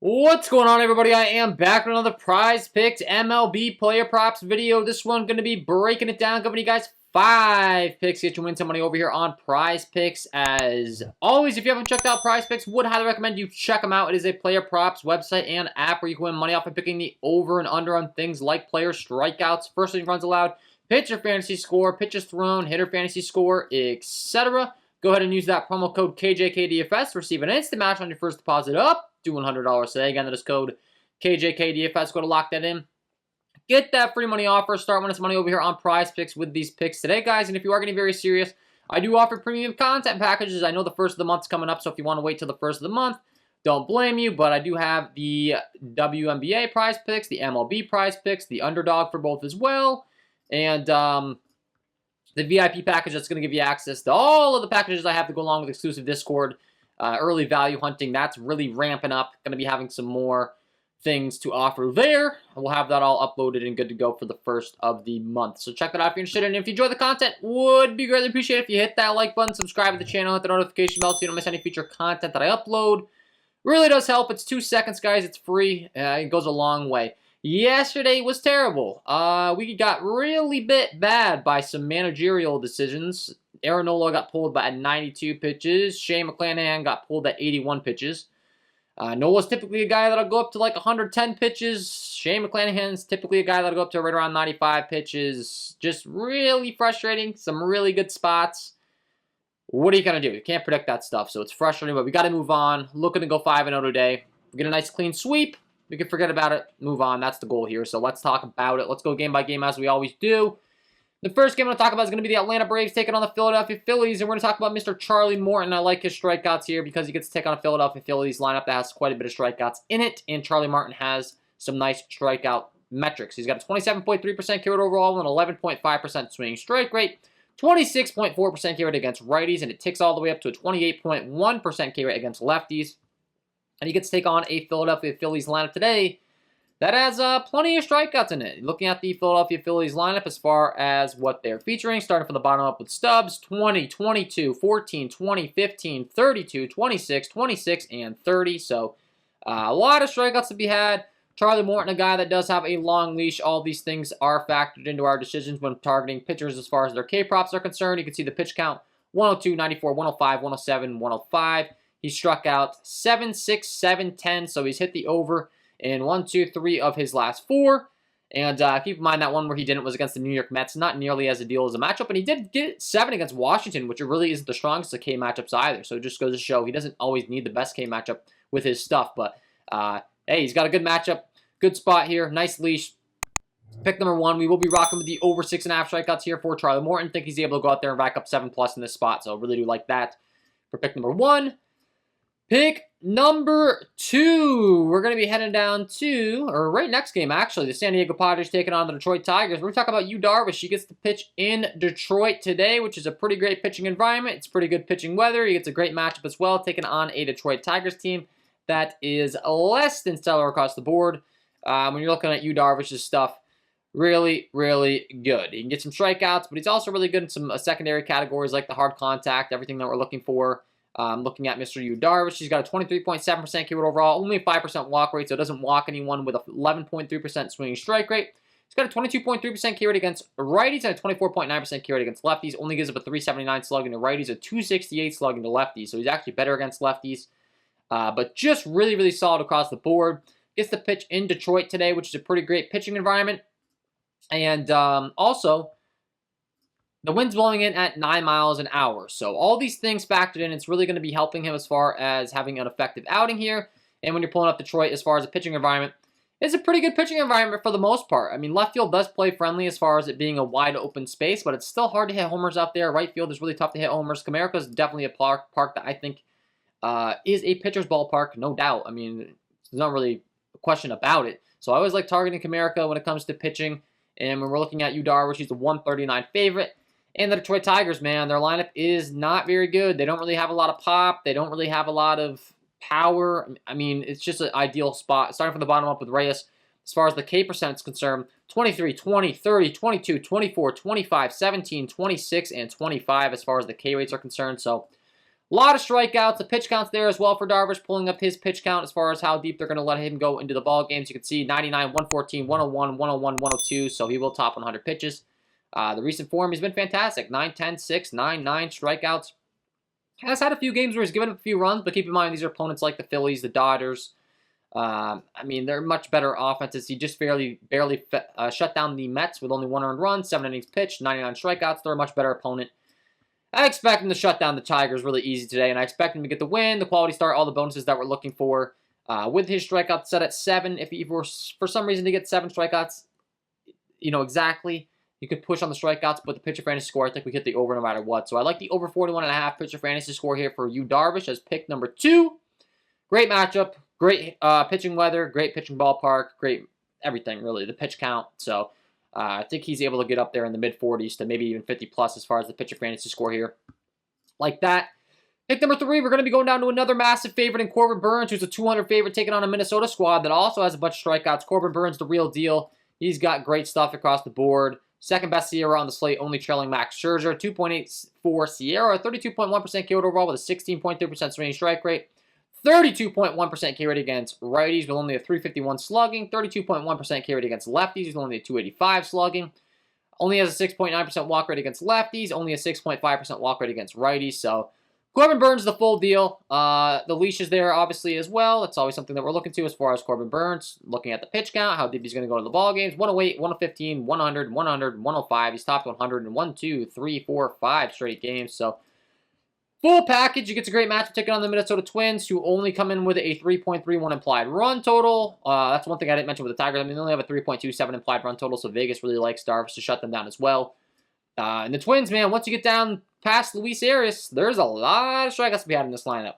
What's going on, everybody? I am back with another Prizepicks MLB player props video. This one going to be breaking it down, giving you guys 5 picks, get you win some money over here on Prizepicks. As always, if you haven't checked out Prizepicks, would highly recommend you check them out. It is a player props website and app where you can win money off of picking the over and under on things like player strikeouts, first inning runs allowed, pitcher fantasy score, pitches thrown, hitter fantasy score, etc. Go ahead and use that promo code KJK DFS to receive an instant match on your first deposit up to $100 today. Again, that is code KJK DFS. Go to lock that in. Get that free money offer. Start winning some money over here on Prizepicks with these picks today, guys. And if you are getting very serious, I do offer premium content packages. I know the first of the month's coming up, so if you want to wait till the first of the month, don't blame you. But I do have the WNBA Prizepicks, the MLB Prizepicks, the underdog for both as well, and the VIP package that's going to give you access to all of the packages I have to go along with exclusive Discord. Early value hunting, that's really ramping up. Going to be having some more things to offer there. We'll have that all uploaded and good to go for the first of the month. So check that out if you're interested. And if you enjoy the content, would be greatly appreciated if you hit that like button, subscribe to the channel, hit the notification bell so you don't miss any future content that I upload. Really does help. It's 2 seconds, guys. It's free. It goes a long way. Yesterday was terrible. We got really bad by some managerial decisions. Aaron Nola got pulled at 92 pitches. Shane McClanahan got pulled at 81 pitches. Nola's typically a guy that'll go up to like 110 pitches. Shane McClanahan's typically a guy that'll go up to right around 95 pitches. Just really frustrating. Some really good spots. What are you going to do? You can't predict that stuff, so it's frustrating, but we got to move on. Looking to go 5-0 today. Get a nice clean sweep. We can forget about it, move on. That's the goal here, so let's talk about it. Let's go game by game as we always do. The first game I'm going to talk about is going to be the Atlanta Braves taking on the Philadelphia Phillies, and we're going to talk about Mr. Charlie Morton. I like his strikeouts here because he gets to take on a Philadelphia Phillies lineup that has quite a bit of strikeouts in it, and Charlie Morton has some nice strikeout metrics. He's got a 27.3% K rate overall and an 11.5% swinging strike rate, 26.4% K rate against righties, and it ticks all the way up to a 28.1% K rate against lefties. And he gets to take on a Philadelphia Phillies lineup today that has plenty of strikeouts in it. Looking at the Philadelphia Phillies lineup as far as what they're featuring, starting from the bottom up with Stubbs, 20, 22, 14, 20, 15, 32, 26, 26, and 30. So a lot of strikeouts to be had. Charlie Morton, a guy that does have a long leash. All these things are factored into our decisions when targeting pitchers as far as their K-props are concerned. You can see the pitch count, 102, 94, 105, 107, 105. He struck out 7, 6, 7, 10, so he's hit the over in 1, 2, 3 of his last 4. And keep in mind that one where he didn't was against the New York Mets. Not nearly as a deal as a matchup, and he did get 7 against Washington, which really isn't the strongest of K matchups either. So it just goes to show he doesn't always need the best K matchup with his stuff. But, hey, he's got a good matchup, good spot here, nice leash. Pick number 1, we will be rocking with the over 6.5 strikeouts here for Charlie Morton. Think he's able to go out there and rack up 7+ in this spot, so really do like that for pick number 1. Pick number 2, we're going to be heading down to, or right next game actually, the San Diego Padres taking on the Detroit Tigers. We're talking about Yu Darvish. He gets to pitch in Detroit today, which is a pretty great pitching environment. It's pretty good pitching weather. He gets a great matchup as well, taking on a Detroit Tigers team that is less than stellar across the board. When you're looking at Yu Darvish's stuff, really, really good. He can get some strikeouts, but he's also really good in some secondary categories like the hard contact, everything that we're looking for. Looking at Mr. Yu Darvish, he's got a 23.7% K rate overall, only a 5% walk rate, so it doesn't walk anyone with a 11.3% swinging strike rate. He's got a 22.3% K rate against righties and a 24.9% K rate against lefties. Only gives up a 379 slugging to righties, a 268 slugging to lefties, so he's actually better against lefties. But just really, really solid across the board. Gets the pitch in Detroit today, which is a pretty great pitching environment. And also, the wind's blowing in at 9 miles an hour. So all these things factored in, it's really going to be helping him as far as having an effective outing here. And when you're pulling up Detroit as far as a pitching environment, it's a pretty good pitching environment for the most part. I mean, left field does play friendly as far as it being a wide open space, but it's still hard to hit homers out there. Right field is really tough to hit homers. Comerica is definitely a park that I think is a pitcher's ballpark, no doubt. I mean, there's not really a question about it. So I always like targeting Comerica when it comes to pitching. And when we're looking at Yu Darvish, he's the 139 favorite. And the Detroit Tigers, man, their lineup is not very good. They don't really have a lot of pop. They don't really have a lot of power. I mean, it's just an ideal spot. Starting from the bottom up with Reyes, as far as the K percent is concerned, 23, 20, 30, 22, 24, 25, 17, 26, and 25 as far as the K rates are concerned. So A lot of strikeouts. The pitch count's there as well for Darvish, pulling up his pitch count as far as how deep they're going to let him go into the ball games. You can see 99, 114, 101, 101, 102, so he will top 100 pitches. The recent form, he's been fantastic. 9, 10, 6, 9, 9 strikeouts. Has had a few games where he's given up a few runs, but keep in mind these are opponents like the Phillies, the Dodgers. I mean, they're much better offenses. He just barely shut down the Mets with only 1 earned run, 7 innings pitched, 99 strikeouts. They're a much better opponent. I expect him to shut down the Tigers really easy today, and I expect him to get the win, the quality start, all the bonuses that we're looking for. With his strikeouts set at 7, if he were for some reason to get 7 strikeouts, exactly, you could push on the strikeouts, but the pitcher fantasy score, I think we hit the over no matter what. So I like the over 41.5 pitcher fantasy score here for you, Darvish, as pick number 2. Great matchup, great pitching weather, great pitching ballpark, great everything, really, the pitch count. So I think he's able to get up there in the mid-40s to maybe even 50-plus as far as the pitcher fantasy score here. Like that. Pick number 3, we're going to be going down to another massive favorite in Corbin Burnes, who's a 200 favorite taking on a Minnesota squad that also has a bunch of strikeouts. Corbin Burnes, the real deal. He's got great stuff across the board. Second best SIERA on the slate, only trailing Max Scherzer. 2.84 SIERA, 32.1% K overall with a 16.3% swinging strike rate. 32.1% K rate against righties with only a 351 slugging. 32.1% K rate against lefties with only a 285 slugging. Only has a 6.9% walk rate against lefties. Only a 6.5% walk rate against righties. So Corbin Burnes, the full deal. The leash is there, obviously, as well. It's always something that we're looking to as far as Corbin Burnes. Looking at the pitch count, how deep he's going to go to the ball games. 108, 115, 100, 100, 105. He's topped 100 in 1, 2, 3, 4, 5 straight games. So full package. You get a great matchup taking on the Minnesota Twins, who only come in with a 3.31 implied run total. That's one thing I didn't mention with the Tigers. I mean, they only have a 3.27 implied run total, so Vegas really likes Darvish to shut them down as well. And the Twins, man, once you get down past Luis Arias, there's a lot of strikeouts to be had in this lineup.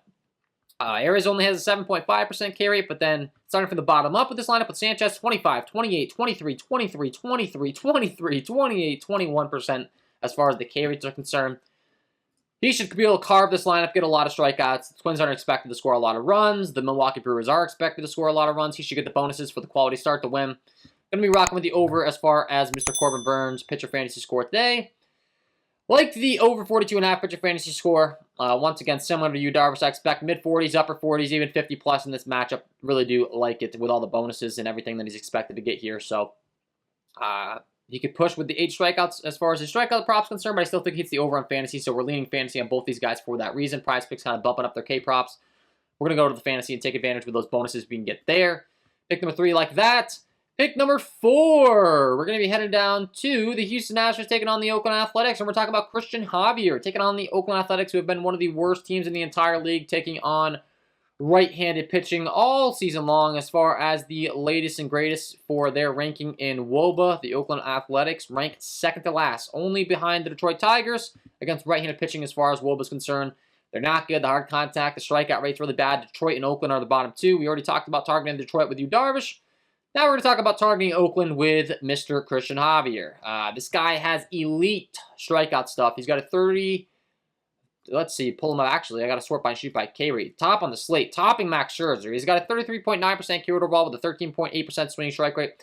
Arias only has a 7.5% K rate, but then starting from the bottom up with this lineup with Sanchez, 25, 28, 23, 23, 23, 23, 28, 21% as far as the K rates are concerned. He should be able to carve this lineup, get a lot of strikeouts. The Twins aren't expected to score a lot of runs. The Milwaukee Brewers are expected to score a lot of runs. He should get the bonuses for the quality start to win. Going to be rocking with the over as far as Mr. Corbin Burnes' pitcher fantasy score today. Like the over 42.5 pitcher fantasy score. Once again, similar to you, Darvish, I expect mid-40s, upper 40s, even 50-plus in this matchup. Really do like it with all the bonuses and everything that he's expected to get here. So he could push with the 8 strikeouts as far as his strikeout props concerned, but I still think he hits the over on fantasy, so we're leaning fantasy on both these guys for that reason. Prizepicks kind of bumping up their K props. We're going to go to the fantasy and take advantage with those bonuses we can get there. Pick number 3 like that. Pick number 4, we're going to be headed down to the Houston Astros taking on the Oakland Athletics, and we're talking about Christian Javier taking on the Oakland Athletics, who have been one of the worst teams in the entire league, taking on right-handed pitching all season long as far as the latest and greatest for their ranking in WOBA. The Oakland Athletics ranked second to last, only behind the Detroit Tigers against right-handed pitching as far as WOBA is concerned. They're not good. The hard contact, the strikeout rate's really bad. Detroit and Oakland are the bottom 2. We already talked about targeting Detroit with you, Darvish. Now we're going to talk about targeting Oakland with Mr. Christian Javier. This guy has elite strikeout stuff. He's got a 30... Let's see, pull him up. Actually, I got to sort by and shoot by K rate. Top on the slate, topping Max Scherzer. He's got a 33.9% K rate overall with a 13.8% swinging strike rate,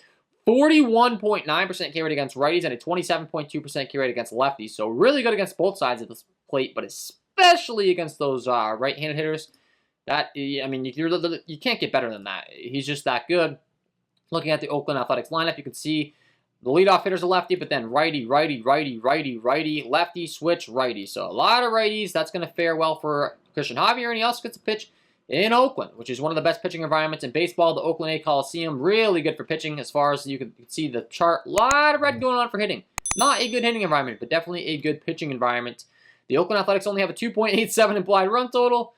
41.9% K rate against righties, and a 27.2% K rate against lefties. So really good against both sides of the plate, but especially against those right-handed hitters. That, I mean, you can't get better than that. He's just that good. Looking at the Oakland Athletics lineup, you can see the leadoff hitter's a lefty, but then righty, righty, righty, righty, righty, lefty, switch, righty. So a lot of righties. That's going to fare well for Christian Javier, and he also gets a pitch in Oakland, which is one of the best pitching environments in baseball. The Oakland A Coliseum, really good for pitching as far as you can see the chart. A lot of red going on for hitting. Not a good hitting environment, but definitely a good pitching environment. The Oakland Athletics only have a 2.87 implied run total.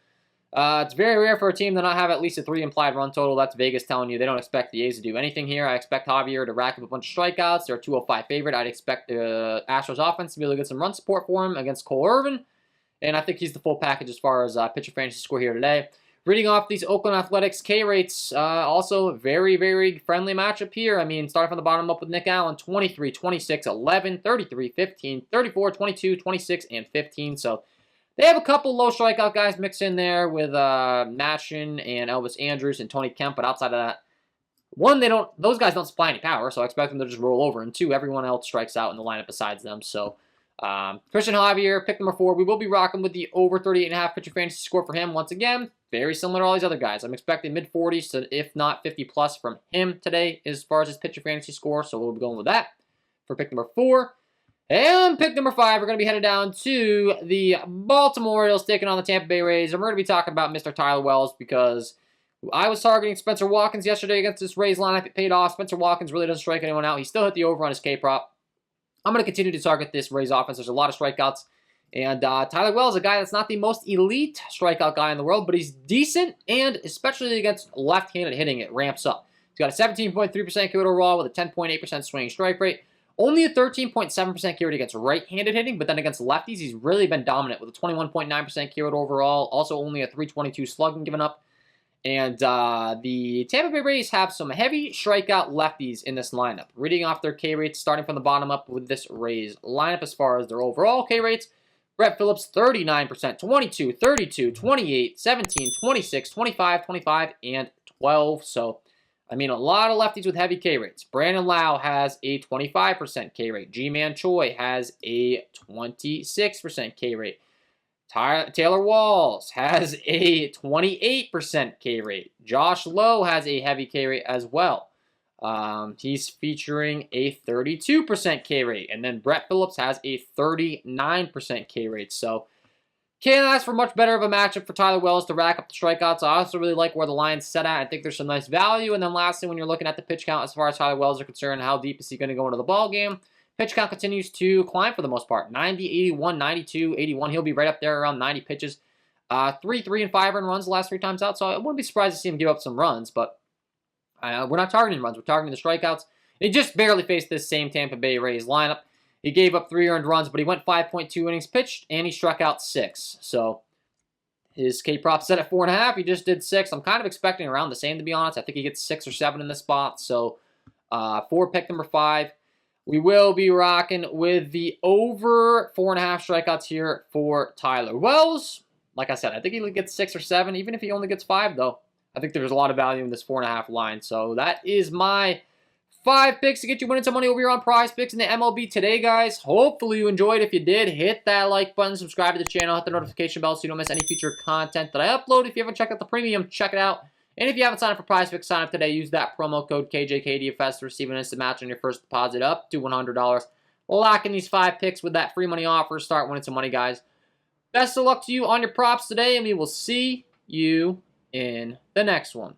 It's very rare for a team to not have at least a 3 implied run total. That's Vegas telling you they don't expect the A's to do anything here. I expect Javier to rack up a bunch of strikeouts. They're a 205 favorite. I'd expect the Astros offense to be able to get some run support for him against Cole Irvin. And I think he's the full package as far as pitcher fantasy score here today. Reading off these Oakland Athletics K rates, also very, very friendly matchup here. I mean, starting from the bottom up with Nick Allen, 23, 26, 11, 33, 15, 34, 22, 26, and 15. So they have a couple low strikeout guys mixed in there with Mashin and Elvis Andrus and Tony Kemp, but outside of that, one, those guys don't supply any power, so I expect them to just roll over, and 2, everyone else strikes out in the lineup besides them. So Christian Javier, pick number 4. We will be rocking with the over 38.5 pitcher fantasy score for him once again. Very similar to all these other guys. I'm expecting mid-40s to, if not 50-plus from him today as far as his pitcher fantasy score, so we'll be going with that for pick number 4. And pick number 5, we're going to be headed down to the Baltimore Orioles taking on the Tampa Bay Rays. And we're going to be talking about Mr. Tyler Wells because I was targeting Spencer Watkins yesterday against this Rays lineup. It paid off. Spencer Watkins really doesn't strike anyone out. He still hit the over on his K-prop. I'm going to continue to target this Rays offense. There's a lot of strikeouts. And Tyler Wells is a guy that's not the most elite strikeout guy in the world, but he's decent, and especially against left-handed hitting, it ramps up. He's got a 17.3% K rate overall with a 10.8% swinging strike rate. Only a 13.7% K rate against right-handed hitting, but then against lefties, he's really been dominant with a 21.9% K rate overall. Also only a 322 slugging given up. And the Tampa Bay Rays have some heavy strikeout lefties in this lineup. Reading off their K rates, starting from the bottom up with this Rays lineup as far as their overall K rates. Brett Phillips, 39%, 22, 32, 28, 17, 26, 25, 25, and 12. So, I mean, a lot of lefties with heavy K rates. Brandon Lau has a 25% K rate. G-Man Choi has a 26% K rate. Taylor Walls has a 28% K rate. Josh Lowe has a heavy K rate as well. He's featuring a 32% K rate. And then Brett Phillips has a 39% K rate. So, can't ask for much better of a matchup for Tyler Wells to rack up the strikeouts. I also really like where the line's set at. I think there's some nice value. And then lastly, when you're looking at the pitch count as far as Tyler Wells are concerned, how deep is he going to go into the ball game? Pitch count continues to climb for the most part. 90, 81, 92, 81. He'll be right up there around 90 pitches. 3, 3, and 5 earned runs the last 3 times out. So I wouldn't be surprised to see him give up some runs. But we're not targeting runs. We're targeting the strikeouts. He just barely faced this same Tampa Bay Rays lineup. He gave up 3 earned runs, but he went 5.2 innings pitched, and he struck out 6. So his K-prop set at 4.5. He just did 6. I'm kind of expecting around the same, to be honest. I think he gets 6 or 7 in this spot. So for pick number 5, we will be rocking with the over 4.5 strikeouts here for Tyler Wells. Like I said, I think he gets 6 or 7, even if he only gets 5, though. I think there's a lot of value in this 4.5 line. So that is my 5 picks to get you winning some money over here on Prizepicks in the MLB today, guys. Hopefully you enjoyed. If you did, hit that like button, subscribe to the channel, hit the notification bell so you don't miss any future content that I upload. If you haven't checked out the premium, check it out. And if you haven't signed up for Prizepicks, sign up today. Use that promo code KJK DFS to receive an instant match on your first deposit up to $100. Lock in these 5 picks with that free money offer. Start winning some money, guys. Best of luck to you on your props today, and we will see you in the next one.